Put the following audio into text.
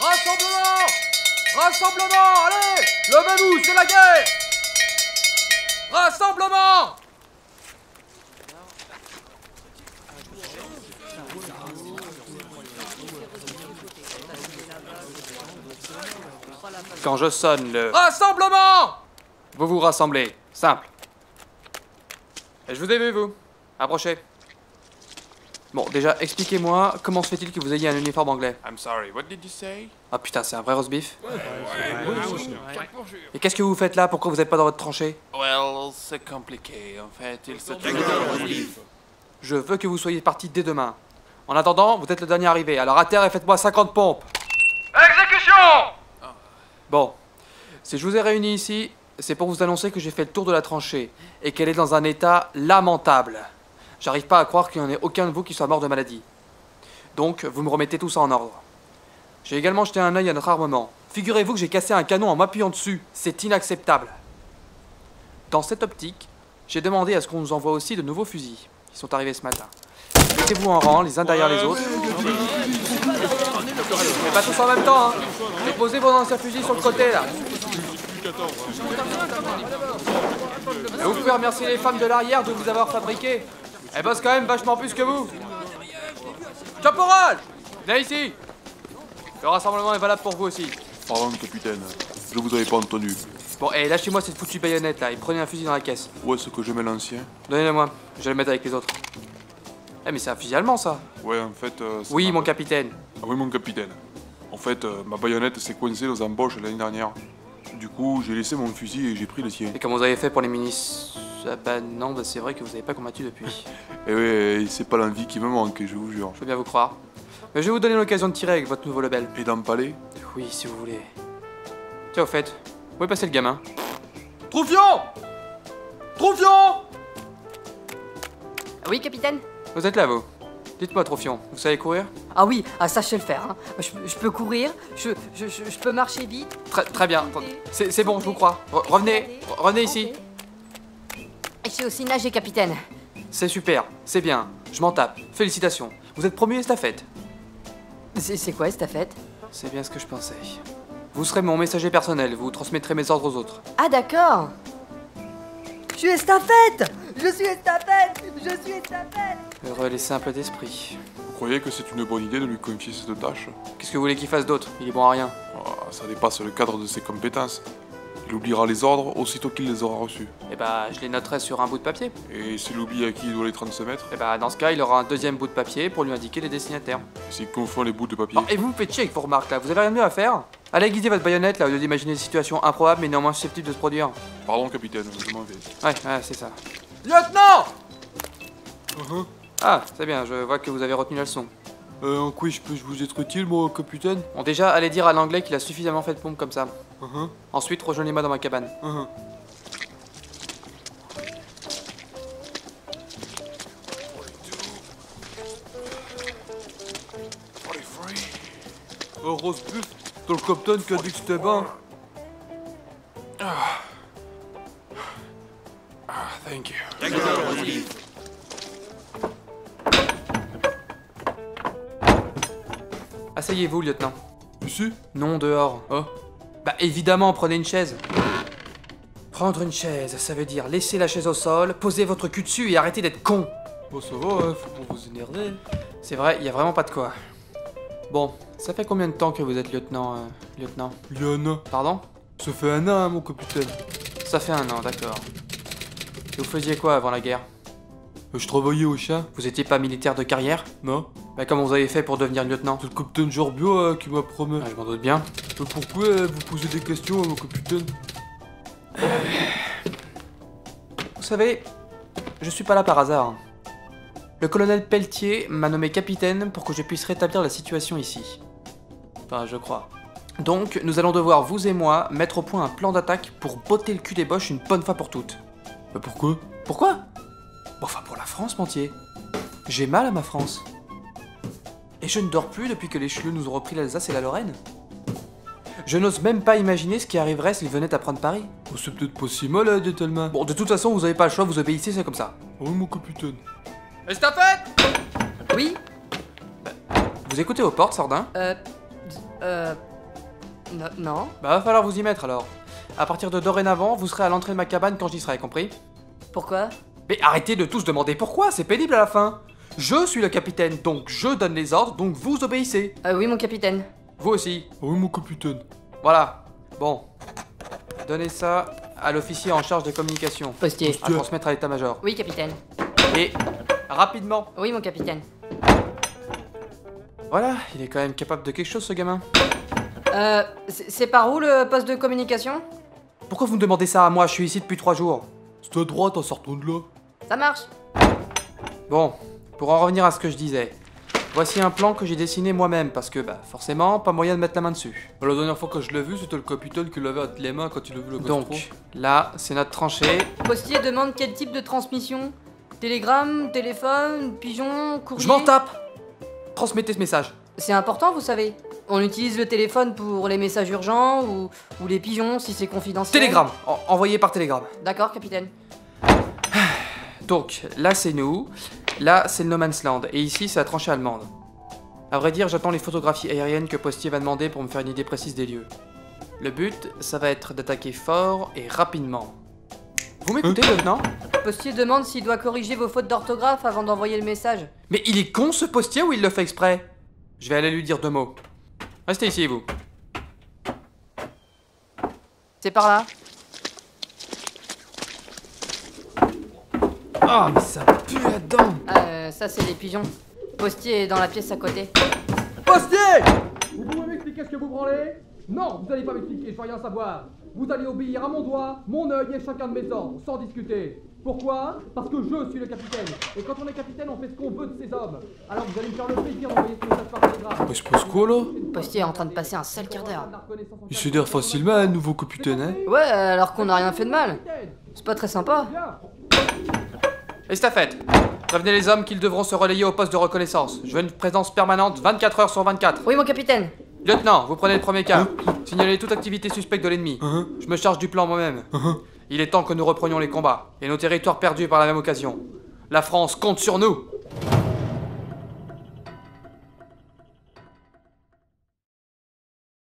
Rassemblement! Rassemblement! Allez! Levez-vous, c'est la guerre! Rassemblement! Quand je sonne le... Rassemblement! Vous vous rassemblez. Simple. Et je vous ai vu, vous. Approchez. Bon, déjà, expliquez-moi, comment se fait-il que vous ayez un uniforme anglais? I'm sorry, what did you say? Ah putain, c'est un vrai roast beef. Et qu'est-ce que vous faites là? Pourquoi vous n'êtes pas dans votre tranchée? Well, c'est compliqué, en fait, il se Je veux que vous soyez partis dès demain. En attendant, vous êtes le dernier arrivé, alors à terre et faites-moi 50 pompes. Exécution! Bon, si je vous ai réunis ici, c'est pour vous annoncer que j'ai fait le tour de la tranchée et qu'elle est dans un état lamentable. J'arrive pas à croire qu'il n'y en ait aucun de vous qui soit mort de maladie. Donc, vous me remettez tout ça en ordre. J'ai également jeté un œil à notre armement. Figurez-vous que j'ai cassé un canon en m'appuyant dessus. C'est inacceptable. Dans cette optique, j'ai demandé à ce qu'on nous envoie aussi de nouveaux fusils. Ils sont arrivés ce matin. Mettez-vous en rang, les uns derrière les autres. Mais pas tous en même temps, hein. Posez vos anciens fusils sur le côté, là. Et vous pouvez remercier les femmes de l'arrière de vous avoir fabriqué. Elles bossent quand même vachement plus que vous. Caporal! Venez ici. Le rassemblement est valable pour vous aussi. Pardon, capitaine, je vous avais pas entendu. Bon, et lâchez-moi cette foutue baïonnette là et prenez un fusil dans la caisse. Où est-ce que je mets l'ancien? Donnez-le-moi, je vais le mettre avec les autres. Eh mais c'est un fusil allemand ça. Ouais, en fait... Oui, mon capitaine. Ah oui, mon capitaine. En fait, ma baïonnette s'est coincée aux embauches l'année dernière. Du coup, j'ai laissé mon fusil et j'ai pris le sien. Et comment vous avez fait pour les minis... Ah bah non, bah c'est vrai que vous avez pas combattu depuis. Et ouais, c'est pas l'envie qui me manque, je vous jure. Je veux bien vous croire. Mais je vais vous donner l'occasion de tirer avec votre nouveau lebel. Et d'empaler? Oui, si vous voulez. Tiens, au fait, où est passé le gamin? Troufion! Troufion! Oui, capitaine? Vous êtes là, vous. Dites-moi, Troufion, vous savez courir? Ah oui, ah, ça je sais le faire. Hein. Je peux courir, je peux marcher vite. Très bien, c'est bon, je vous crois. Revenez ici. Et je sais aussi nager, capitaine. C'est super, c'est bien, je m'en tape. Félicitations, vous êtes promu estafette. C'est quoi, estafette? C'est bien ce que je pensais. Vous serez mon messager personnel, vous transmettrez mes ordres aux autres. Ah d'accord. Je suis estafette! Je suis estafette! Je suis estafette! Heureux les simples d'esprit. Vous croyez que c'est une bonne idée de lui confier cette tâche? Qu'est-ce que vous voulez qu'il fasse d'autre? Il est bon à rien. Ah, ça dépasse le cadre de ses compétences. Il oubliera les ordres aussitôt qu'il les aura reçus. Eh bah, je les noterai sur un bout de papier. Et s'il oublie à qui il doit les transmettre? Eh bah, dans ce cas, il aura un deuxième bout de papier pour lui indiquer les destinataires. S'il confond les bouts de papier? Oh, et vous me faites chier avec vos remarques là, vous avez rien de mieux à faire? Allez aiguiser votre baïonnette là, au lieu d'imaginer des situations improbables mais néanmoins susceptibles de se produire. Pardon, capitaine, je m'en vais. Ouais, c'est ça. Lieutenant! Ah, c'est bien, je vois que vous avez retenu la leçon. En quoi je peux vous être utile, moi, capitaine? Bon, déjà, allez dire à l'anglais qu'il a suffisamment fait de pompe comme ça. Ensuite, rejoignez-moi dans ma cabane. Oh, roast beef, t'as le capitaine qui a dit que c'était bon. Thank you. Asseyez-vous, lieutenant. Ici? Non, dehors. Ah. Bah, évidemment, prenez une chaise. Prendre une chaise, ça veut dire laisser la chaise au sol, poser votre cul dessus et arrêter d'être con. Bon, ça va, hein, faut pas vous énerver. C'est vrai, y a vraiment pas de quoi. Bon, ça fait combien de temps que vous êtes lieutenant, lieutenant? Liana, Pardon? ça fait un an, hein, mon capitaine. Ça fait un an, d'accord. Et vous faisiez quoi avant la guerre? Je travaillais au chat. Vous étiez pas militaire de carrière? Non? Bah comment vous avez fait pour devenir lieutenant? C'est le capitaine Jorbio qui m'a promis. Ah, je m'en doute bien. Mais pourquoi vous posez des questions, mon capitaine? Vous savez, je suis pas là par hasard. Le colonel Pelletier m'a nommé capitaine pour que je puisse rétablir la situation ici. Enfin, je crois. Donc, nous allons devoir, vous et moi, mettre au point un plan d'attaque pour botter le cul des Boches une bonne fois pour toutes. Bah pourquoi? Pourquoi? Bon, enfin, pour la France, Pentier. J'ai mal à ma France. Et je ne dors plus depuis que les Cheleux nous ont repris l'Alsace et la Lorraine. Je n'ose même pas imaginer ce qui arriverait s'ils venaient à prendre Paris. Oh, c'est peut-être pas si mal, Talma. Bon, de toute façon, vous avez pas le choix, vous obéissez, c'est comme ça. Oh, mon capitaine. Estafette! Oui? Vous écoutez aux portes, Sardin? Non. Bah va falloir vous y mettre alors. À partir de dorénavant, vous serez à l'entrée de ma cabane quand j'y serai, compris? Pourquoi? Mais arrêtez de tous demander pourquoi, c'est pénible à la fin. Je suis le capitaine, donc je donne les ordres, donc vous obéissez. Oui, mon capitaine. Vous aussi. Oui, mon capitaine. Voilà. Bon. Donnez ça à l'officier en charge des communications. Postier. À transmettre à l'état-major. Oui, capitaine. Et rapidement. Oui, mon capitaine. Voilà, il est quand même capable de quelque chose ce gamin. C'est par où le poste de communication? Pourquoi vous me demandez ça à moi? Je suis ici depuis 3 jours. C'est à droite en sortant de là. Ça marche. Bon, pour en revenir à ce que je disais. Voici un plan que j'ai dessiné moi-même parce que, bah, forcément, pas moyen de mettre la main dessus. La dernière fois que je l'ai vu, c'était le capitaine qui l'avait entre les mains quand il a vu le gastro. Donc, là, c'est notre tranchée. Postier demande quel type de transmission? Télégramme, téléphone, pigeon, courrier? Je m'en tape! Transmettez ce message. C'est important, vous savez. On utilise le téléphone pour les messages urgents ou les pigeons si c'est confidentiel. Télégramme, envoyé par télégramme. D'accord, capitaine. Donc, là c'est nous, là c'est le No Man's Land, et ici c'est la tranchée allemande. À vrai dire, j'attends les photographies aériennes que Postier va demander pour me faire une idée précise des lieux. Le but, ça va être d'attaquer fort et rapidement. Vous m'écoutez, lieutenant? Postier demande s'il doit corriger vos fautes d'orthographe avant d'envoyer le message. Mais il est con ce Postier ou il le fait exprès? Je vais aller lui dire 2 mots. Restez ici, vous. C'est par là. Ah, mais ça pue là-dedans! Ça c'est les pigeons. Postier est dans la pièce à côté. Postier! Vous pouvez m'expliquer ce que vous branlez? Non, vous allez pas m'expliquer, je veux rien savoir. Vous allez obéir à mon doigt, mon œil et chacun de mes ordres, sans discuter. Pourquoi? Parce que je suis le capitaine. Et quand on est capitaine, on fait ce qu'on veut de ses hommes. Alors vous allez me faire le plaisir d'envoyer ce message par télégramme. Mais je pense quoi là? Postier est en train de passer un sale quart d'heure. Il se l'air facilement un nouveau capitaine, hein? Ouais, alors qu'on n'a rien fait de mal. C'est pas très sympa. Estafette, prévenez les hommes qu'ils devront se relayer au poste de reconnaissance. Je veux une présence permanente 24 heures sur 24. Oui, mon capitaine. Lieutenant, vous prenez le premier cas. Signalez toute activité suspecte de l'ennemi. Je me charge du plan moi-même. Il est temps que nous reprenions les combats et nos territoires perdus par la même occasion. La France compte sur nous.